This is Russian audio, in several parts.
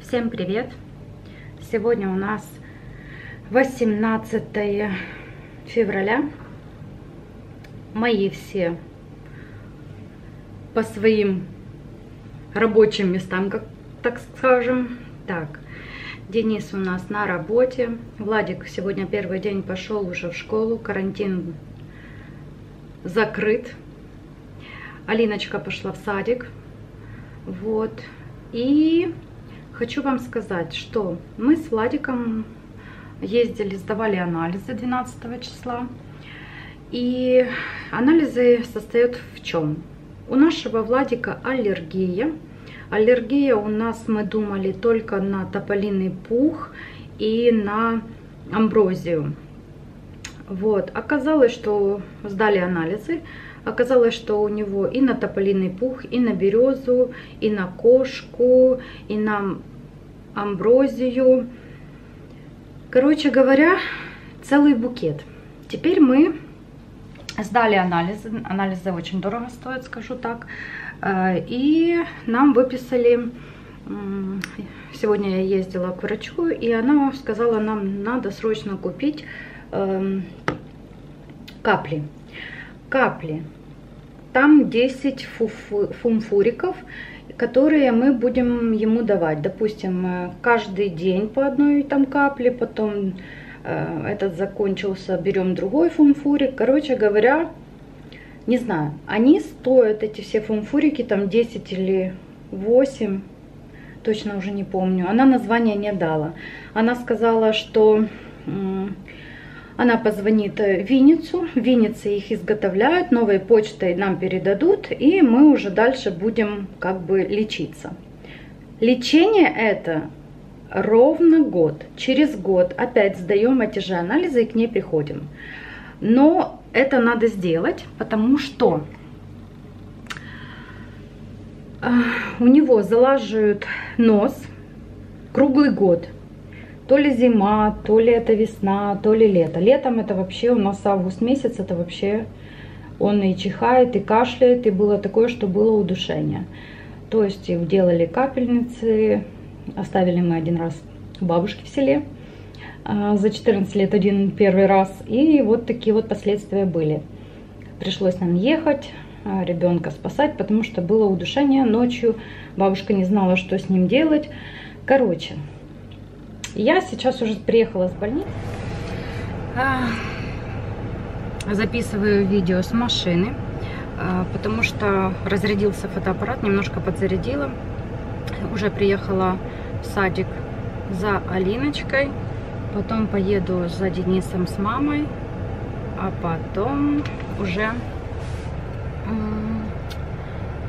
Всем привет! Сегодня у нас 18 февраля. Мои все по своим рабочим местам, как так скажем. Так, Денис у нас на работе. Владик сегодня первый день пошел уже в школу. Карантин закрыт. Алиночка пошла в садик. Вот. И хочу вам сказать, что мы с Владиком ездили, сдавали анализы 12 числа. И анализы состоят в чем? У нашего Владика аллергия. Аллергия у нас, мы думали, только на тополиный пух и на амброзию. Вот. Оказалось, что сдали анализы. Оказалось, что у него и на тополиный пух, и на березу, и на кошку, и на амброзию. Короче говоря, целый букет. Теперь мы сдали анализы. Анализы очень дорого стоят, скажу так. И нам выписали... Сегодня я ездила к врачу, и она сказала, нам надо срочно купить капли. Капли. Там 10 фумфуриков, которые мы будем ему давать. Допустим, каждый день по одной там капле, потом этот закончился, берем другой фумфурик. Короче говоря, не знаю, они стоят, эти все фумфурики, там 10 или 8, точно уже не помню. Она название не дала. Она сказала, что... Она позвонит в Винницу, в Виннице их изготовляют, новой почтой нам передадут, и мы уже дальше будем как бы лечиться. Лечение это ровно год. Через год опять сдаем эти же анализы и к ней приходим. Но это надо сделать, потому что у него залаживают нос круглый год. То ли зима, то ли это весна, то ли лето. Летом это вообще у нас август месяц, это вообще он и чихает, и кашляет, и было такое, что было удушение. То есть делали капельницы, оставили мы один раз у бабушки в селе, за 14 лет первый раз, и вот такие вот последствия были. Пришлось нам ехать, ребенка спасать, потому что было удушение ночью, бабушка не знала, что с ним делать. Короче... Я сейчас уже приехала с больницы. Записываю видео с машины, потому что разрядился фотоаппарат, немножко подзарядила. Уже приехала в садик за Алиночкой. Потом поеду за Денисом с мамой. А потом уже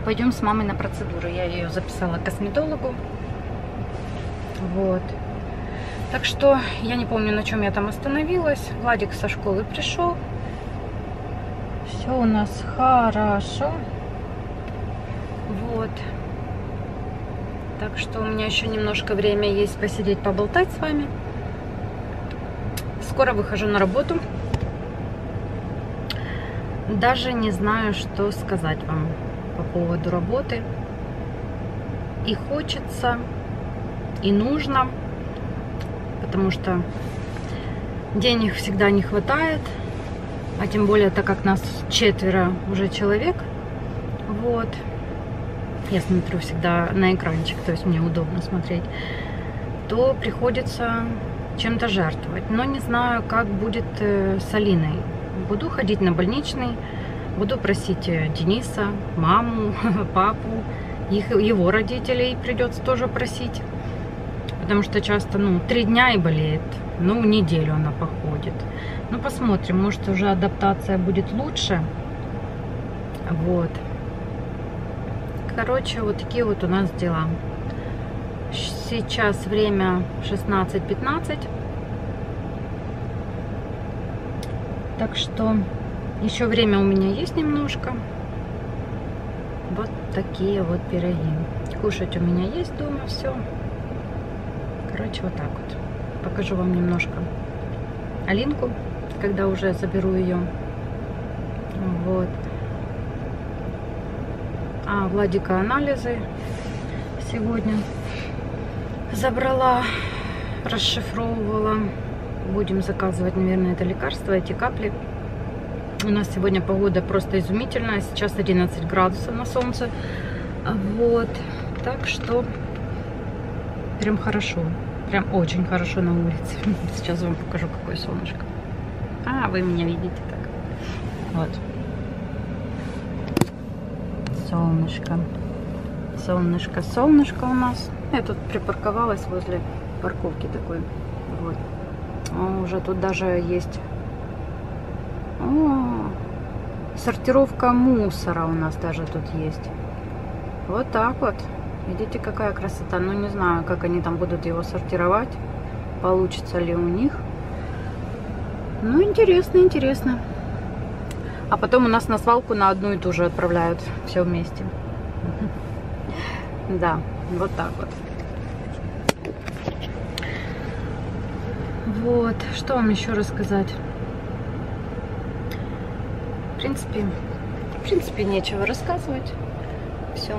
пойдем с мамой на процедуру. Я ее записала к косметологу. Вот. Так что я не помню, на чем я там остановилась. Владик со школы пришел. Все у нас хорошо. Вот. Так что у меня еще немножко время есть посидеть, поболтать с вами. Скоро выхожу на работу. Даже не знаю, что сказать вам по поводу работы. И хочется, и нужно. Потому что денег всегда не хватает, а тем более, так как нас 4 уже человек, вот, я смотрю всегда на экранчик, то есть мне удобно смотреть, то приходится чем-то жертвовать. Но не знаю, как будет с Алиной. Буду ходить на больничный, буду просить Дениса, маму, папу, его родителей придется тоже просить. Потому что часто, 3 дня и болеет, неделю она походит. Посмотрим, может уже адаптация будет лучше. Вот. Короче, вот такие вот у нас дела. Сейчас время 16:15. Так что еще время у меня есть немножко. Вот такие вот пироги. Кушать у меня есть дома все. Короче, вот так вот. Покажу вам немножко Алинку, когда уже заберу ее. Вот. Владика анализы сегодня. Забрала, расшифровывала. Будем заказывать, наверное, это лекарство, эти капли. У нас сегодня погода просто изумительная. Сейчас 11 градусов на солнце. Вот. Так что прям хорошо. Прям очень хорошо на улице. Сейчас вам покажу, какое солнышко. А, вы меня видите так. Вот. Солнышко. Солнышко, солнышко у нас. Я тут припарковалась возле парковки такой. Вот. Уже тут даже есть сортировка мусора у нас даже тут есть. Вот так вот. Видите, какая красота. Ну, не знаю, как они там будут его сортировать. Получится ли у них. Ну, интересно, интересно. А потом у нас на свалку на одну и ту же отправляют. Все вместе. Да, вот так вот. Вот, что вам еще рассказать? В принципе, нечего рассказывать. Все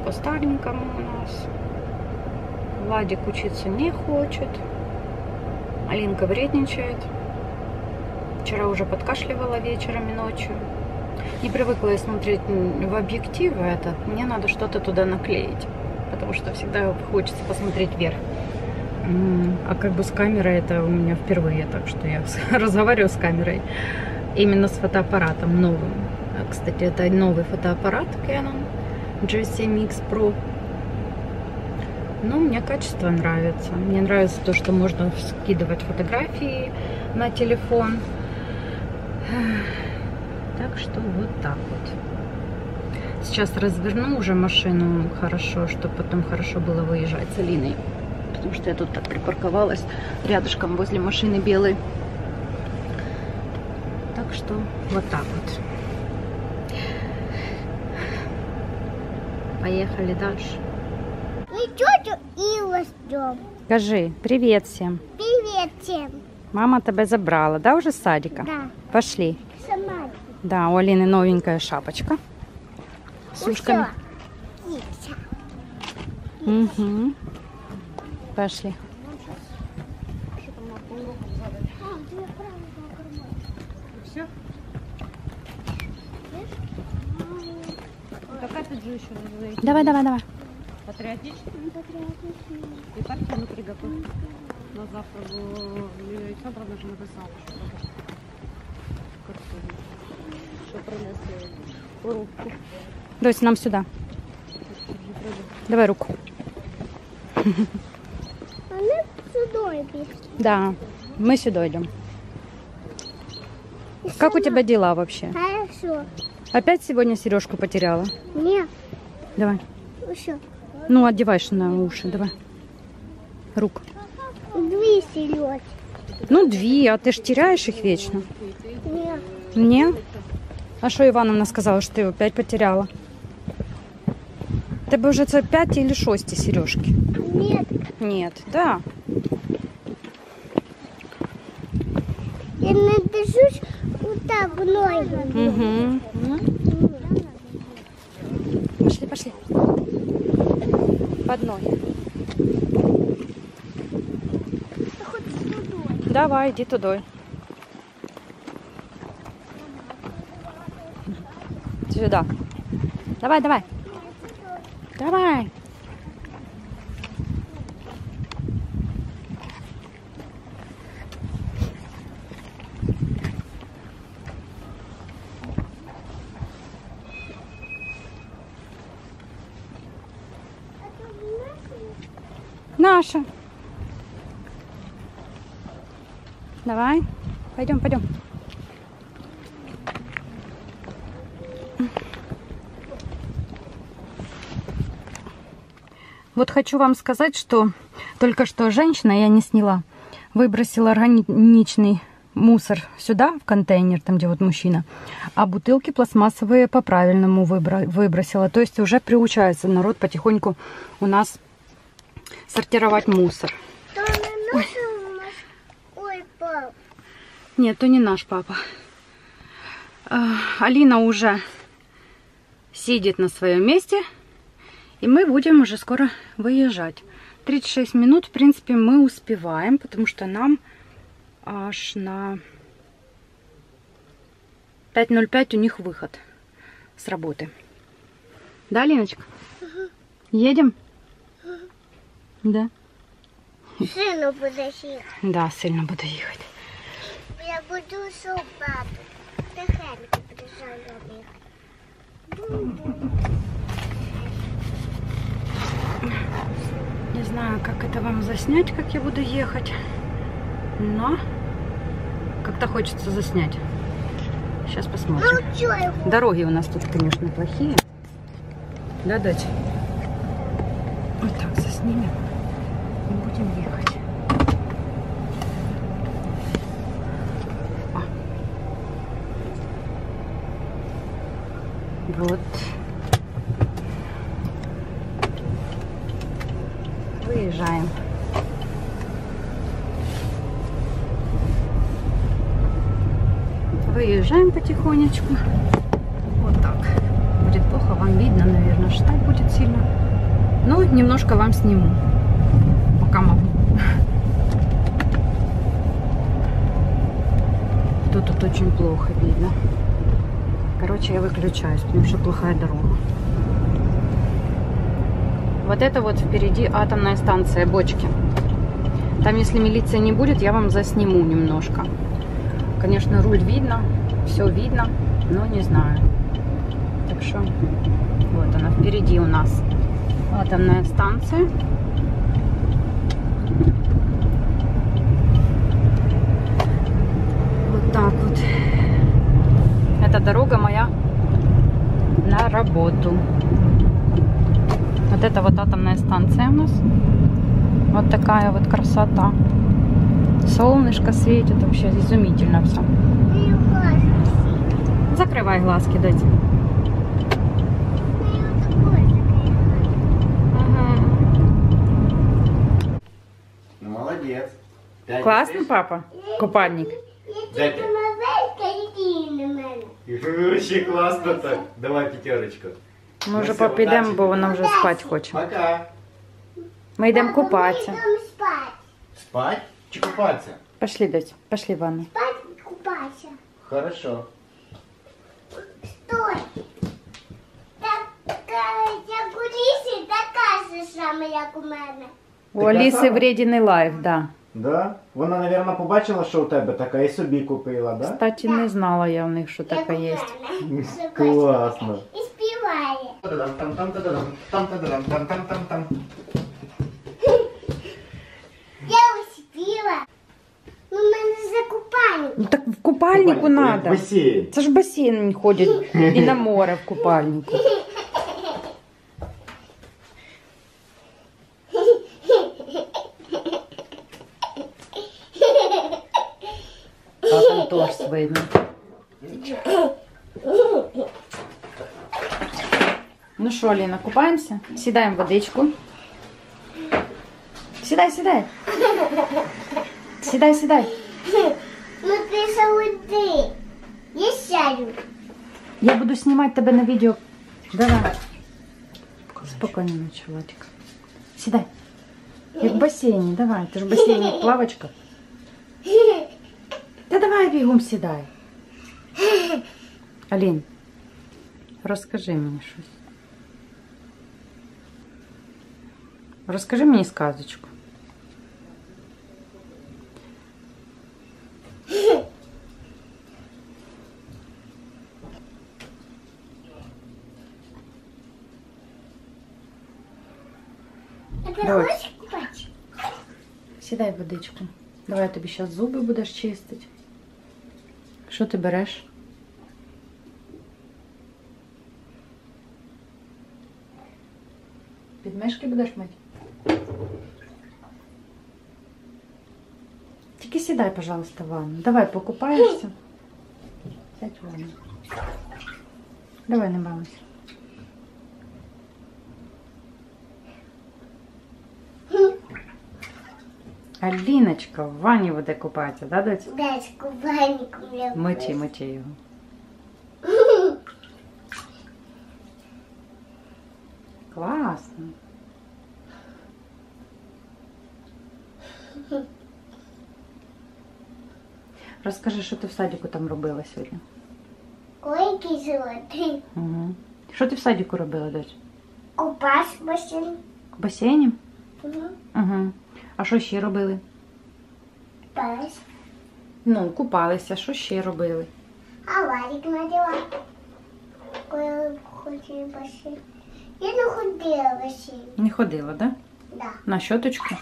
по старенькому у нас. Владик учиться не хочет. Алинка вредничает. Вчера уже подкашливала вечером и ночью. Не привыкла я смотреть в объективы этот. Мне надо что-то туда наклеить. Потому что всегда хочется посмотреть вверх. А как бы с камерой это у меня впервые. Так что я разговариваю с камерой. Именно с фотоаппаратом новым. Кстати, это новый фотоаппарат Canon G7X Pro. Но мне качество нравится. Мне нравится то, что можно скидывать фотографии на телефон. Так что вот так вот. Сейчас разверну уже машину хорошо, чтобы потом хорошо было выезжать с Алиной. Потому что я тут так припарковалась рядышком возле машины белой. Так что вот так вот. Поехали дальше. Мы тетю Илу ждем. Скажи, привет всем. Привет всем. Мама тебя забрала, да, уже с садика? Да. Пошли. Сама. Да, у Алины новенькая шапочка. С ушками. Угу. Пошли. Давай. Патриотично? И картину приготовь. На завтра яйцо, правда, же написала, что принесли руку. Дось, нам сюда. Давай руку. А мы сюда идем. Да, мы сюда идем. Как у тебя дела вообще? Хорошо. Опять сегодня сережку потеряла? Нет. Давай. Все. Ну, одеваешь на уши, давай. Руку. 2 сережки. Ну, 2, а ты ж теряешь их вечно. Нет. Не? А что Ивановна сказала, что ты его 5 потеряла? Тебе вже це 5 или 6 сережки? Нет. Нет, да. Я не держусь вот так ноги. Угу. Пошли. Под ноги. Я хочу туда. Давай, иди туда. Сюда. Давай. Давай. Наша. Давай. Пойдем. Вот хочу вам сказать, что только что женщина, я не сняла, выбросила органичный мусор сюда, в контейнер, там где вот мужчина, а бутылки пластмассовые по-правильному выбросила. То есть уже приучается народ потихоньку у нас сортировать мусор. Ой, пап. Нет, то не наш папа. Алина уже сидит на своем месте И мы будем уже скоро выезжать. 36 минут, в принципе, мы успеваем, потому что нам аж на 5:05 у них выход с работы. Да, Леночка? Едем? Да? Сильно буду ехать. Да, сильно буду ехать. Я буду собаку. Тихенько прижала їх. Не знаю, как это вам заснять, как я буду ехать. Но как-то хочется заснять. Сейчас посмотрим. Ну, чё его? Дороги у нас тут, конечно, плохие. Да, дочь? Вот так заснимем. И будем ехать. О. Вот. Выезжаем. Выезжаем потихонечку. Вот так. Будет плохо, вам видно, наверное, что будет сильно. Ну, немножко вам сниму, пока могу. Тут очень плохо видно. Короче, я выключаюсь, потому что плохая дорога. Вот это вот впереди атомная станция Бочки. Там, если милиция не будет, я вам засниму немножко. Конечно, руль видно, все видно, но не знаю. Так что вот она впереди у нас атомная станция. Вот так вот. Это дорога моя на работу. Вот это вот атомная станция у нас. Вот такая вот красота. Солнышко светит, вообще изумительно все. Закрывай глазки, дайте. Ну, молодец. Классно, папа? Купальник. Дайте. Вообще классно так. Давай пятерочку. Ми вже все, попідемо, удачі. бо вона вже спати хоче. Пока. Ми йдемо купатися. Спать. Спать? Чи купаться? Пошли, дочь, пошли в ванну. Спать и купаться. Хорошо. Стой. Як у лісі, така ж сама, як у мене. У Аліси вредіний лайф, да. Да? Вона, мабуть, побачила, що у тебе така і собі купила, да? Кстати, не знала я в них, що Як таке у є. мене. Класно. І співає. Я успіла. Ну, мене за купальник. Ну так в купальнику надо. Басейн. Це ж в басейн ходять і на море в купальнику. Там теж видно. Ну що, Ліна, купаємося? Сідаємо в водичку. Сідай, сідай. Сідай, сідай. Ну, ти сауди. Я сяду. Я буду знімати тебе на відео. Давай. Спокійно, чоловік. Сідай. Як в басейні, давай. Ти ж в басейні плавочка. Та давай бігом сідай. Алін, розкажи мені щось. Розкажи мені сказочку. А ти Давай. хочеш купати? Сідай в водичку. Давай тобі зараз зуби будеш чистити. Що ти береш? Підмишки будеш мити? Тільки сідай, пожалуйста, в ванну. Давай покупаєшся. Сядь в ванну. Давай, не балуйся. Аліночка в ванні буде купатися, да, доць? Десь купальник у мене. Мочи, мочи його. Клас. Розкажи, що ти в садіку там робила сьогодні? Койки золотые. Угу. Що ти в садіку робила, дочь? Купаж машин. В басейні? Угу. Угу. А що ще робили? Пас. Ну, купалися, що ще робили? А варик надела. Кое ходила в бассейн. Я не ходила в бассейн. Не ходила, да? Да. На щоточку?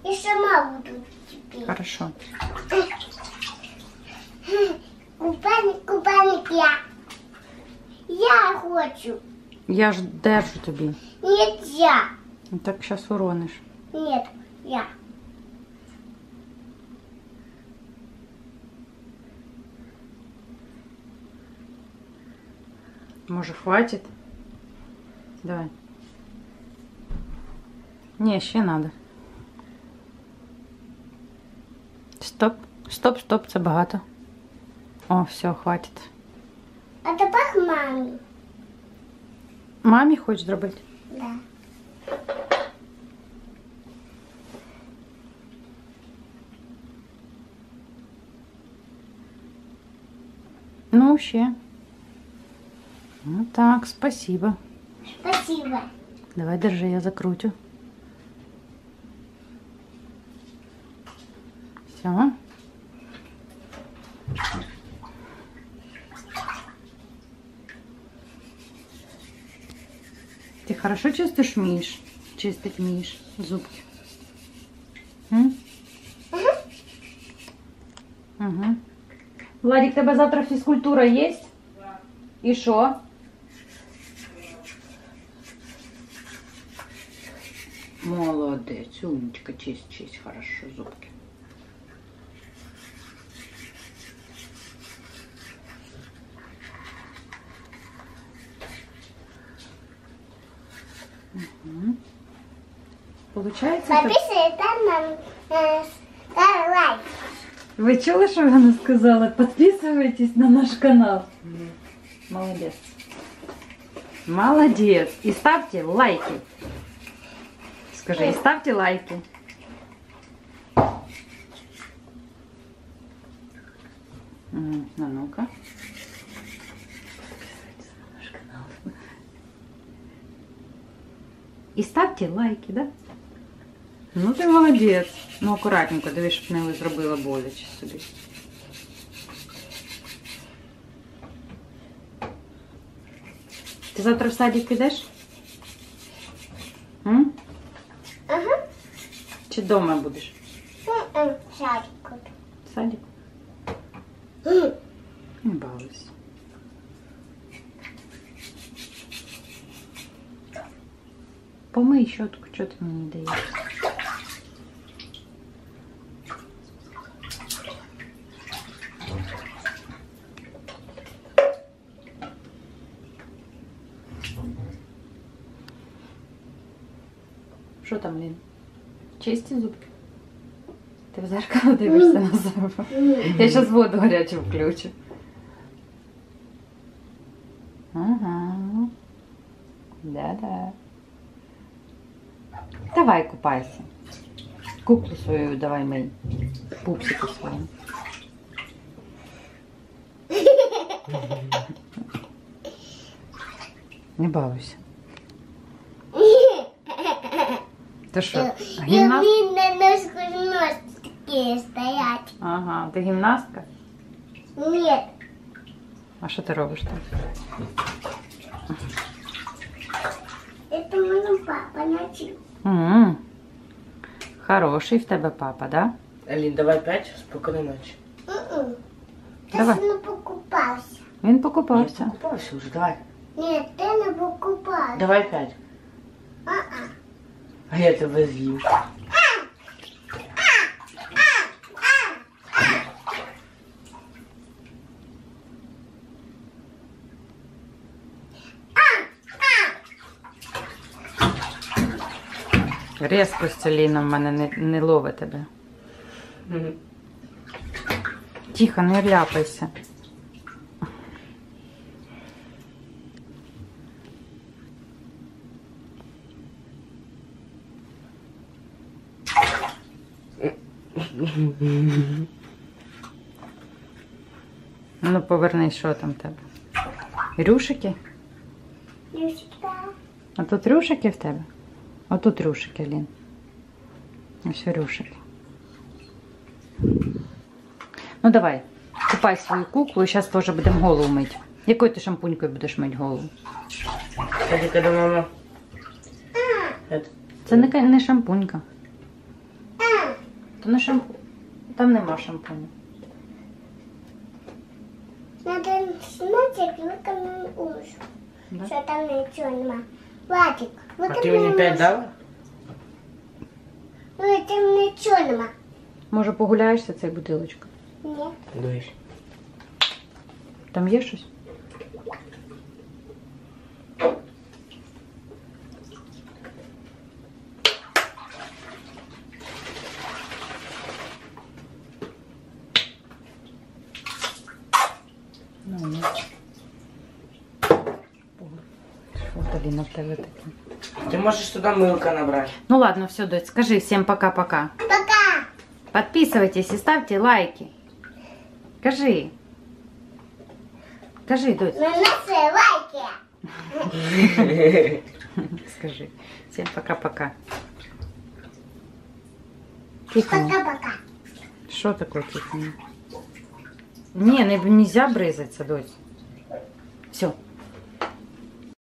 И сама буду теперь. Хорошо. Купальник, купальник я. Я хочу. Я ж держу тобі. Нет, я. Так зараз урониш. Нет, я. Може, хватить? Давай. Не, ще надо. Стоп, стоп, стоп, це багато. О, все, хватить. А тепер мамі. Мамі хочеш зробити? Да. Ну, ще. Ну так, спасибо. Спасибо. Давай, держи, я закрутю. Все. Ты хорошо чистишь, вмієш? Чистить вмієш зубки? М? Угу. Владик, тебе завтра фізкультура є? Да. І що? Молодець, умничка, чисть, хорошо зубки. Угу. Получається? Подписывай там ставь лайк. Ви чули, що вона сказала? Підписуйтесь на наш канал. Молодець. Молодець. І ставте лайки. Скажи, і ставте лайки. Ну-ка. І ставте лайки, да? Ну ти молодець. Ну акуратненько, дивись, щоб не зробила боляче собі. Ти завтра в садик підеш? М? Ага. Чи вдома будеш? Садик. В садик? Не балуйся. Помий щотку, що ти мені не даєш? Що там, Лін? Чисті зубки? Ти в зеркало дивишся на себе? Я зараз воду гарячу включу. Ага. Да-да. Давай купайся. Куклу свою давай мий. Пупсику свою. Не балуйся. Ти що, гімнаст? И на ножки стоять. Ага, ти гімнастка? Нет. А що ти робиш там? Это мой папа начал. Хороший в тебе папа, да? Алин, давай 5, спокойной ночи. Давай. Ты не покупался. Він Я покупався. покупался уже, давай. Нет, ты не покупался. Давай 5. А-а. А я тебя съем. Різкость Ліна в мене не ловить тебе. Тихо, не ляпайся. Ну, повернись, що там в тебе? Рюшики? Люсечка. А тут рюшики в тебе? А тут рюшики, Лін. Ось рюшики. Ну, давай, купай свою куклу і зараз теж будемо голову мити. Якою ти шампунькою будеш мити голову? Кстати, когда мама... Это... Це не шампунька. То не шампунь. Там нема шампуню. Надо снять выконать уши. Да? Что там ничего нема. Владик, А ты мне 5 дала? Там ничего нема. Може погуляєшся цією бутилочкою? Нет. Дивись. Там є щось? Ну, ні. Що, Аліна, в тебе таке? Ты можешь туда мылка набрать. Ну ладно, все, дочь, скажи всем пока-пока. Пока. Подписывайтесь и ставьте лайки. Скажи. Скажи, дочь. На наши лайки. Скажи. Всем пока-пока. Тихо. Пока-пока. Что такое тихо? Не, нельзя брызаться, дочь.